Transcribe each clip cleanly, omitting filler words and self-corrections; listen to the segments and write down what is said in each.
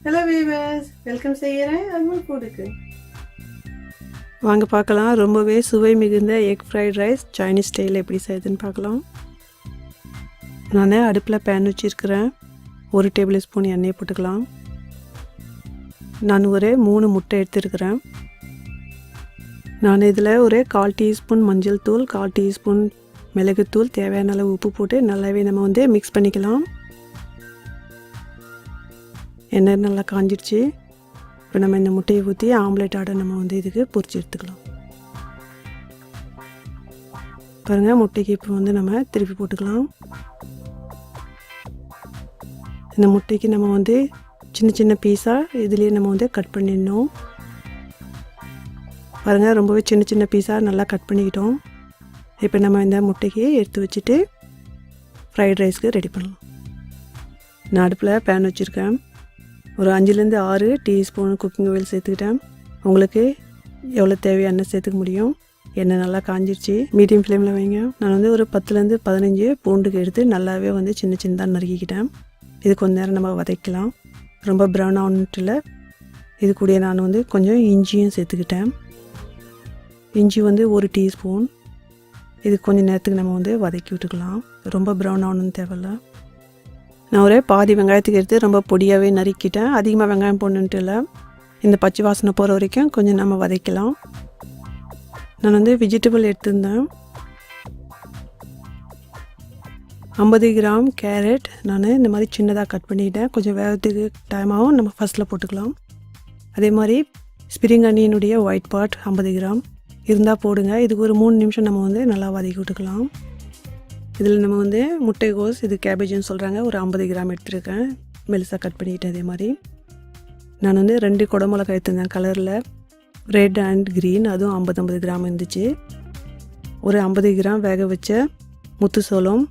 Hello viewers, welcome செய்கிறேன் அக்மல் ஃபுட்டுக்கு. வாங்க பார்க்கலாம். ரொம்பவே சுவை மிகுந்த எக் ஃப்ரைட் ரைஸ் சைனீஸ் ஸ்டைலில் எப்படி செய்யுதுன்னு பார்க்கலாம். நான் அடுப்பில் பேன் வச்சுருக்கிறேன். 1 டேபிள் ஸ்பூன் எண்ணெயை போட்டுக்கலாம். நான் ஒரு 3 முட்டை எடுத்துருக்கிறேன். நான் இதில் ஒரு 1/4 டீஸ்பூன் மஞ்சள் தூள், 1/4 டீஸ்பூன் மிளகுத்தூள், தேவையான அளவு உப்பு போட்டு நல்லாவே நம்ம மிக்ஸ் பண்ணிக்கலாம். எண்ணெய் நல்லா காஞ்சிடுச்சு. இப்போ நம்ம இந்த முட்டையை ஊற்றி ஆம்லேட் ஆட நம்ம இதுக்கு பொரிச்சு எடுத்துக்கலாம். பாருங்கள், முட்டைக்கு இப்போ நம்ம திருப்பி போட்டுக்கலாம். இந்த முட்டைக்கு நம்ம சின்ன சின்ன பீஸாக இதுலேயே நம்ம கட் பண்ணிடணும். பாருங்கள், ரொம்பவே சின்ன சின்ன பீஸாக நல்லா கட் பண்ணிக்கிட்டோம். இப்போ நம்ம இந்த முட்டைக்கு எடுத்து வச்சுட்டு ஃப்ரைட் ரைஸ்க்கு ரெடி பண்ணலாம். நான் அடுப்பில் பேன் வச்சுருக்கேன். ஒரு 5-6 டீஸ்பூன் குக்கிங் ஆயில் சேர்த்துக்கிட்டேன். உங்களுக்கு எவ்வளோ தேவையோ எண்ணெய் சேர்த்துக்க முடியும். எண்ணெய் நல்லா காஞ்சிருச்சு. மீடியம் ஃப்ளேமில் வைங்க. நான் ஒரு 10-15 பூண்டுக்கு எடுத்து நல்லாவே சின்ன சின்னதாக நறுக்கிக்கிட்டேன். இது கொஞ்ச நேரம் நம்ம வதக்கலாம். ரொம்ப ப்ரௌன் ஆகணுன்ட்டில் இது கூட நான் கொஞ்சம் இஞ்சியும் சேர்த்துக்கிட்டேன். இஞ்சி 1 டீஸ்பூன். இது கொஞ்சம் நேரத்துக்கு நம்ம வதக்கி விட்டுக்கலாம். ரொம்ப ப்ரௌன் ஆகணுன்னு தேவையில்ல. நான் ஒரு பாதி வெங்காயத்துக்கு எடுத்து ரொம்ப பொடியாகவே நறுக்கிட்டேன். அதிகமாக வெங்காயம் போடணுன்ட்டு இல்லை. இந்த பச்சை வாசனை போகிற வரைக்கும் கொஞ்சம் நம்ம வதக்கலாம். நான் வெஜிடபிள் எடுத்திருந்தேன். 50 கிராம் கேரட் நான் இந்த மாதிரி சின்னதாக கட் பண்ணிக்கிட்டேன். கொஞ்சம் வேகத்துக்கு டைம் ஆகும், நம்ம ஃபஸ்ட்டில் போட்டுக்கலாம். அதே மாதிரி ஸ்ப்ரிங் அனியனுடைய ஒயிட் பார்ட் 50 கிராம் இருந்தால் போடுங்க. இதுக்கு ஒரு 3 நிமிஷம் நம்ம நல்லா வதக்கி விட்டுக்கலாம். இதில் நம்ம முட்டைகோஸ், இது கேபேஜ்னு சொல்கிறாங்க, ஒரு 50 கிராம் எடுத்துருக்கேன். மெலிசாக கட் பண்ணிக்கிட்டேன். அதே மாதிரி நான் 2 குடமிளகாய் எடுத்திருந்தேன் கலரில், ரெட் அண்ட் க்ரீன், அதுவும் 50 கிராம் இருந்துச்சு. ஒரு 50 கிராம் வேக வச்ச முத்து சோளம்.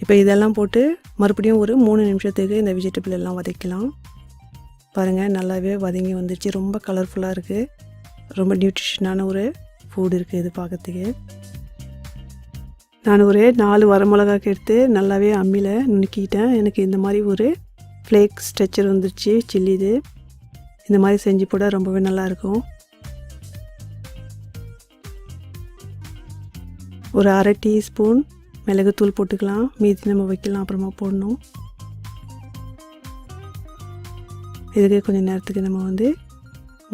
இப்போ இதெல்லாம் போட்டு மறுபடியும் ஒரு 3 நிமிஷத்துக்கு இந்த வெஜிடபிள் எல்லாம் வதக்கலாம். பாருங்கள், நல்லாவே வதங்கி வந்துடுச்சு. ரொம்ப கலர்ஃபுல்லாக இருக்குது. ரொம்ப நியூட்ரிஷனான ஒரு ஃபுட் இருக்குது இது பார்க்கறதுக்கு. நான் ஒரு 4 வரமிளகாய்க்கு எடுத்து நல்லாவே அம்மியில் நுணுக்கிட்டேன். எனக்கு இந்த மாதிரி ஒரு ஃப்ளேக் ஸ்ட்ரெச்சர் வந்துருச்சு. சில்லி இது இந்த மாதிரி செஞ்சு போட ரொம்பவே நல்லாயிருக்கும். ஒரு 1/2 டீஸ்பூன் மிளகுத்தூள் போட்டுக்கலாம். மீதி நம்ம வைக்கலாம், அப்புறமா போடணும். இதுக்கு கொஞ்சம் நேரத்துக்கு நம்ம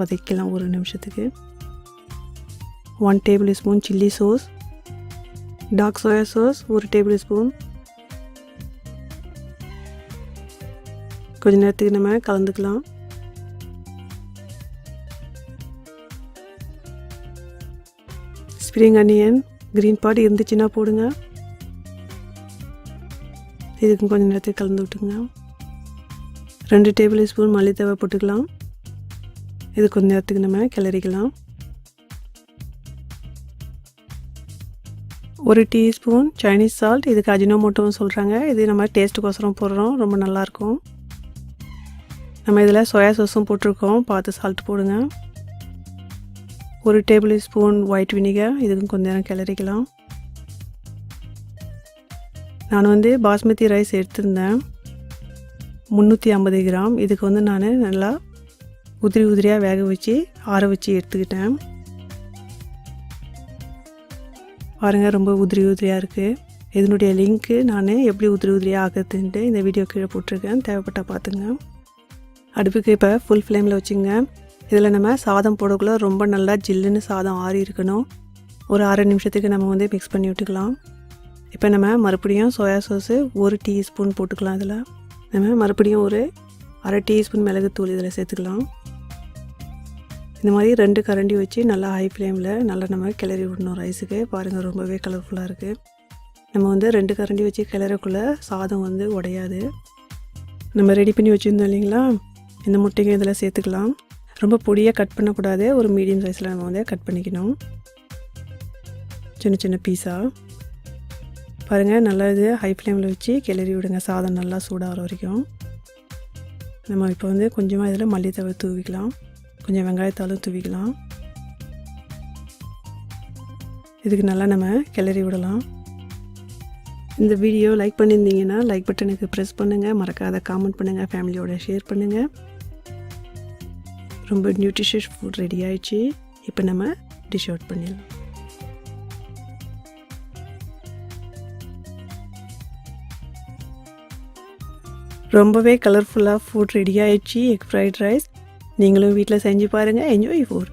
வதக்கலாம், 1 நிமிஷத்துக்கு. 1 tablespoon chilli sauce, dark soya sauce 1 tablespoon. கொஞ்ச நேரத்துக்கு நம்ம கலந்துக்கலாம். ஸ்ப்ரிங் அனியன் க்ரீன் பார்ட் இருந்துச்சுன்னா போடுங்க. இதுக்கு கொஞ்சம் நேரத்துக்கு கலந்து விட்டுங்க. 2 டேபிள் ஸ்பூன் மல்லித்தழை போட்டுக்கலாம். இது கொஞ்ச நேரத்துக்கு நம்ம கிளறிக்கலாம். 1 டீஸ்பூன் சைனீஸ் சால்ட், இதுக்கு அஜினோமோட்டோன்னு சொல்கிறாங்க. இது நம்ம டேஸ்ட்டுக்கோசரம் போடுறோம், ரொம்ப நல்லாயிருக்கும். நம்ம இதில் சோயா சாஸும் போட்டிருக்கோம், பார்த்து சால்ட் போடுங்க. 1 டேபிள் ஸ்பூன் ஒயிட் வினிகர், இதுக்கும் கொஞ்சம் நேரம் கிளறிக்கலாம். நான் பாஸ்மதி ரைஸ் எடுத்திருந்தேன் 350 கிராம். இதுக்கு நான் நல்லா உதிரியாக வேக வச்சு ஆற வச்சு எடுத்துக்கிட்டேன். பாருங்கள், ரொம்ப உதிரியாக இருக்குது. இதனுடைய லிங்க்கு நான் எப்படி உதிரியாக ஆகுதுன்ட்டு இந்த வீடியோ கீழே போட்டிருக்கேன், தேவைப்பட்டால் பார்த்துங்க. அடுப்புக்கு இப்போ ஃபுல் ஃப்ளேமில் வச்சுங்க. இதில் நம்ம சாதம் போடக்குள்ள ரொம்ப நல்லா ஜில்லுன்னு சாதம் ஆறி இருக்கணும். ஒரு 1/2 நிமிஷத்துக்கு நம்ம மிக்ஸ் பண்ணி விட்டுக்கலாம். இப்போ நம்ம மறுபடியும் சோயா சாஸு 1 டீஸ்பூன் போட்டுக்கலாம். இதில் நம்ம மறுபடியும் ஒரு 1/2 டீஸ்பூன் மிளகுத்தூள் இதில் சேர்த்துக்கலாம். இந்த மாதிரி 2 கரண்டி வச்சு நல்லா ஹை ஃப்ளேமில் நல்லா நம்ம கிளறி விடணும் ரைஸுக்கு. பாருங்கள், ரொம்பவே கலர்ஃபுல்லாக இருக்குது. நம்ம 2 கரண்டி வச்சு கிளறக்குள்ளே சாதம் உடையாது. நம்ம ரெடி பண்ணி வச்சுருந்தோம் இல்லைங்களா, இந்த முட்டைங்க இதில் சேர்த்துக்கலாம். ரொம்ப பொடியாக கட் பண்ணக்கூடாது, ஒரு மீடியம் சைஸில் நம்ம கட் பண்ணிக்கணும், சின்ன சின்ன பீஸாக. பாருங்கள், நல்லா இது ஹை ஃப்ளேமில் வச்சு கிளறி விடுங்க, சாதம் நல்லா சூடாகிற வரைக்கும். நம்ம இப்போ கொஞ்சமாக இதில் மல்லித்தழை தூவிக்கலாம், கொஞ்சம் வெங்காயத்தாலும் தூவிக்கலாம். இதுக்கு நல்லா நம்ம கிளறி விடலாம். இந்த வீடியோ லைக் பண்ணியிருந்தீங்கன்னா லைக் பட்டனுக்கு ப்ரெஸ் பண்ணுங்கள். மறக்காத காமெண்ட் பண்ணுங்கள், ஃபேமிலியோட ஷேர் பண்ணுங்கள். ரொம்ப நியூட்ரிஷியஸ் ஃபுட் ரெடி ஆயிடுச்சு. இப்போ நம்ம டிஷ் அவுட் பண்ணிடலாம். ரொம்பவே கலர்ஃபுல்லாக ஃபுட் ரெடி ஆயிடுச்சு. எக் ஃப்ரைட் ரைஸ் நீங்களும் வீட்டில் செஞ்சு பாருங்கள். Enjoy food.